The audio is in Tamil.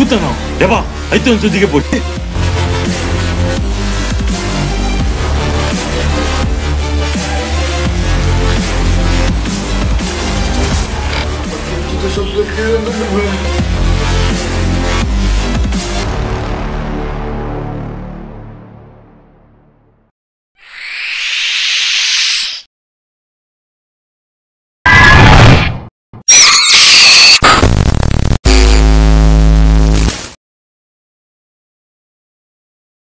Puta no. Ya va. Ahí te lo dije por qué. Ты что, блядь,